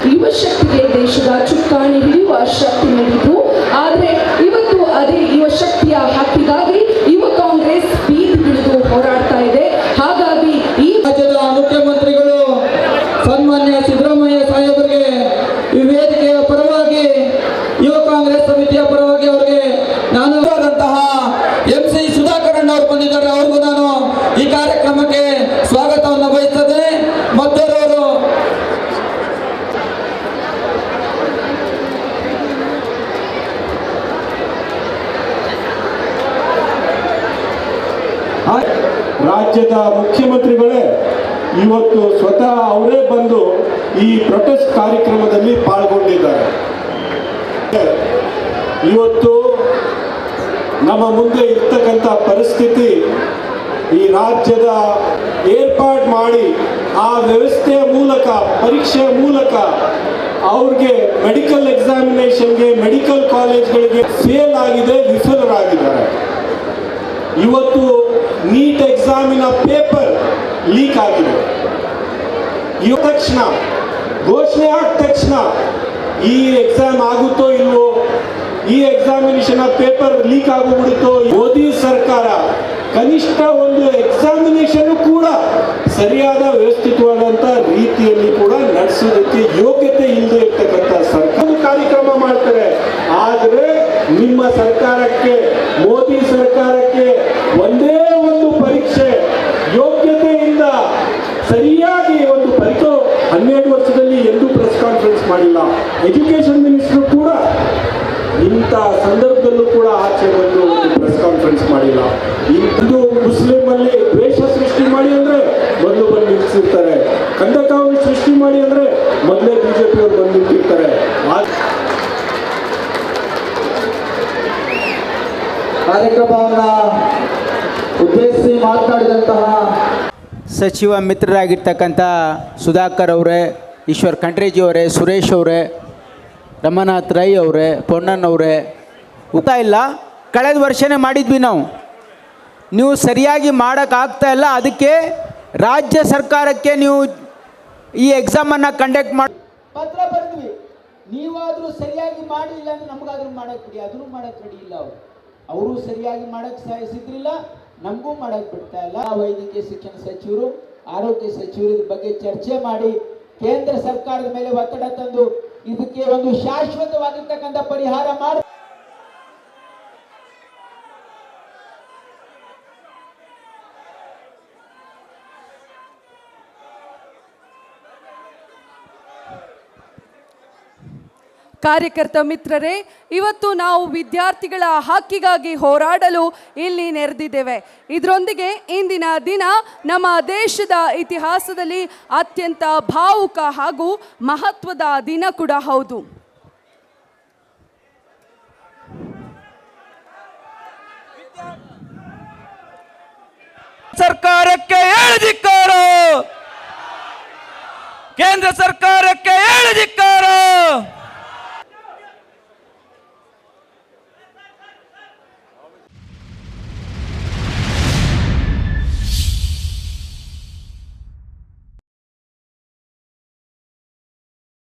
ಯುವ ಶಕ್ತಿಗೆ ದೇಶದ ಚುಕ್ಕಾಣಿ ಹಿಡಿಯುವ ಶಕ್ತಿ ನೀಡಿತು. ಆದರೆ ಇವತ್ತು ಅದೇ ಯುವ ಶಕ್ತಿಯ ಹಕ್ಕಿಗಾಗಿ ಯುವ ಕಾಂಗ್ರೆಸ್ ಬೀದಿಗಿಳಿದು ಹೋರಾಡ್ತಾ ಇದೆ. ಹಾಗಾಗಿ ಈ ರಾಜ್ಯದ ಮುಖ್ಯಮಂತ್ರಿಗಳು ಸನ್ಮಾನ್ಯ ಸಿದ್ದರಾಮಯ್ಯ ಸಾಹೇಬರಿಗೆ ಈ ವೇದಿಕೆಯ ಪರವಾಗಿ ಯುವ ಕಾಂಗ್ರೆಸ್ ಸಮಿತಿಯ ಪರವಾಗಿ ಅವರಿಗೆ ನಾನು MC ಸುಧಾಕರಣ್ಣ ಅವರು ಬಂದಿದ್ದಾರೆ. ಅವ್ರಿಗೂ ನಾನು ಈ ಕಾರ್ಯಕ್ರಮಕ್ಕೆ ಸ್ವಾಗತವನ್ನು ಬಯಸ್ತದೆ. ಮತ್ತವರು ರಾಜ್ಯದ ಮುಖ್ಯಮಂತ್ರಿಗಳೇ ಇವತ್ತು ಸ್ವತಃ ಅವರೇ ಬಂದು ಈ ಪ್ರೊಟೆಸ್ಟ್ ಕಾರ್ಯಕ್ರಮದಲ್ಲಿ ಪಾಲ್ಗೊಂಡಿದ್ದಾರೆ. ಇವತ್ತು ನಮ್ಮ ಮುಂದೆ ಇರ್ತಕ್ಕಂಥ ಪರಿಸ್ಥಿತಿ, ಈ ರಾಜ್ಯದ ಏರ್ಪಾಡು ಮಾಡಿ ಆ ವ್ಯವಸ್ಥೆಯ ಮೂಲಕ ಪರೀಕ್ಷೆಯ ಮೂಲಕ ಅವ್ರಿಗೆ ಮೆಡಿಕಲ್ ಎಕ್ಸಾಮಿನೇಷನ್ಗೆ ಮೆಡಿಕಲ್ ಕಾಲೇಜ್ಗಳಿಗೆ ಫೇಲ್ ಆಗಿದೆ, ವಿಫಲರಾಗಿದ್ದಾರೆ. ಇವತ್ತು ನೀಟ್ ಎಕ್ಸಾಮಿನ ಪೇಪರ್ ಲೀಕ್ ಆಗಿದೆ. ತಕ್ಷಣ ಘೋಷಣೆ ಆದ ತಕ್ಷಣ ಈ ಎಕ್ಸಾಮ್ ಆಗುತ್ತೋ ಇಲ್ವೋ, ಈ ಎಕ್ಸಾಮಿನೇಷನ್ ಪೇಪರ್ ಲೀಕ್ ಆಗೋಗ್ಬಿಡುತ್ತೋ, ಮೋದಿ ಸರ್ಕಾರ ಕನಿಷ್ಠ ಒಂದು ಎಕ್ಸಾಮಿನೇಷನ್ ಕೂಡ ಸರಿಯಾದ ವ್ಯವಸ್ಥಿತವಾದಂಥ ರೀತಿಯಲ್ಲಿ ಕೂಡ ನಡೆಸೋದಕ್ಕೆ ಯೋಗ್ಯತೆ ಇಲ್ಲದೆ ಇರ್ತಕ್ಕಂಥ ಸರ್ಕಾರ ಕಾರ್ಯಕ್ರಮ ಮಾಡ್ತಾರೆ. ಆದರೆ ನಿಮ್ಮ ಸರ್ಕಾರಕ್ಕೆ, ಮೋದಿ ಸರ್ಕಾರಕ್ಕೆ ಒಂದೇ ಒಂದು ಪರೀಕ್ಷೆ ಯೋಗ್ಯತೆಯಿಂದ ಸರಿಯಾಗಿ ಒಂದು ಪರೀಕ್ಷೆ 12 ವರ್ಷದಲ್ಲಿ ಎಂದೂ ಪ್ರೆಸ್ ಕಾನ್ಫರೆನ್ಸ್ ಮಾಡಿಲ್ಲ. ಎಜುಕೇಶನ್ ಮಿನಿಸ್ಟರ್ ಕೂಡ ಇಂಥ ಸಂದರ್ಭದಲ್ಲೂ ಕೂಡ ಆಚೆ ಬಂದು ಪ್ರೆಸ್ ಕಾನ್ಫರೆನ್ಸ್ ಮಾಡಿಲ್ಲ. ಇಂದು ಮುಸ್ಲಿಂ ಅಲ್ಲಿ ದ್ವೇಷ ಸೃಷ್ಟಿ ಮಾಡಿ ಅಂದ್ರೆ ಮೊದಲು ಬಂದು ನಿಲ್ಲಿಸಿರ್ತಾರೆ, ಕಂದಕವನ್ನು ಸೃಷ್ಟಿ ಮಾಡಿ ಅಂದ್ರೆ ಮೊದಲೇ ಬಿಜೆಪಿ ಅವರು ಬಂದು ನಿಂತಿರ್ತಾರೆ. ಕಾರ್ಯಕ್ರಮವನ್ನ ಉದ್ದೇಶಿಸಿ ಮಾತನಾಡಿದಂತಹ ಸಚಿವ ಮಿತ್ರರಾಗಿರ್ತಕ್ಕಂಥ ಸುಧಾಕರ್ ಅವರೇ, ಈಶ್ವರ್ ಖಂಡ್ರೇಜಿ ಅವರೇ, ಸುರೇಶ್ ಅವರೇ, ರಮನಾಥ್ ರೈ ಅವರೇ, ಪೊನ್ನನ್ ಅವರೇ, ಇಲ್ಲ ಕಳೆದ ವರ್ಷನೇ ಮಾಡಿದ್ವಿ ನಾವು. ನೀವು ಸರಿಯಾಗಿ ಮಾಡೋಕ್ಕಾಗ್ತಾ ಇಲ್ಲ, ಅದಕ್ಕೆ ರಾಜ್ಯ ಸರ್ಕಾರಕ್ಕೆ ನೀವು ಈ ಎಕ್ಸಾಮನ್ನು ಕಂಡಕ್ಟ್ ಮಾಡಿ ಪತ್ರ ಬರೆದ್ವಿ. ನೀವಾದರೂ ಸರಿಯಾಗಿ ಮಾಡಿಲ್ಲ ಅಂದ್ರೆ ನಮಗಾದ್ರೂ ಮಾಡಕ್ಕೆ ಬಿಡಿ. ಅದನ್ನು ಮಾಡಕ್ಕೆ ರೆಡಿ ಇಲ್ಲ ಅವರು ಸರಿಯಾಗಿ ಮಾಡಕ್ಕೆ ಸಹಿಸಿದ್ರಿಲ್ಲ, ನಮಗೂ ಮಾಡಕ್ಕೆ ಬಿಡ್ತಾ ಇಲ್ಲ. ವೈದ್ಯಕೀಯ ಶಿಕ್ಷಣ ಸಚಿವರು, ಆರೋಗ್ಯ ಸಚಿವರು ಇದ್ರ ಬಗ್ಗೆ ಚರ್ಚೆ ಮಾಡಿ ಕೇಂದ್ರ ಸರ್ಕಾರದ ಮೇಲೆ ಒತ್ತಡ ತಂದು ಇದಕ್ಕೆ ಒಂದು ಶಾಶ್ವತವಾಗಿರ್ತಕ್ಕಂಥ ಪರಿಹಾರ ಮಾಡಿ ಕಾರ್ಯಕರ್ತ ಮಿತ್ರರೇ, ಇವತ್ತು ನಾವು ವಿದ್ಯಾರ್ಥಿಗಳ ಹಕ್ಕಿಗಾಗಿ ಹೋರಾಡಲು ಇಲ್ಲಿ ನೆರೆದಿದ್ದೇವೆ. ಇದರೊಂದಿಗೆ ಇಂದಿನ ದಿನ ನಮ್ಮ ದೇಶದ ಇತಿಹಾಸದಲ್ಲಿ ಅತ್ಯಂತ ಭಾವುಕ ಹಾಗೂ ಮಹತ್ವದ ದಿನ ಕೂಡ ಹೌದು. ಸರ್ಕಾರಕ್ಕೆ ಹೇಳಿದಿಕ್ಕಾರು, ಕೇಂದ್ರ ಸರ್ಕಾರಕ್ಕೆ ಹೇಳಿದಿಕ್ಕಾರು.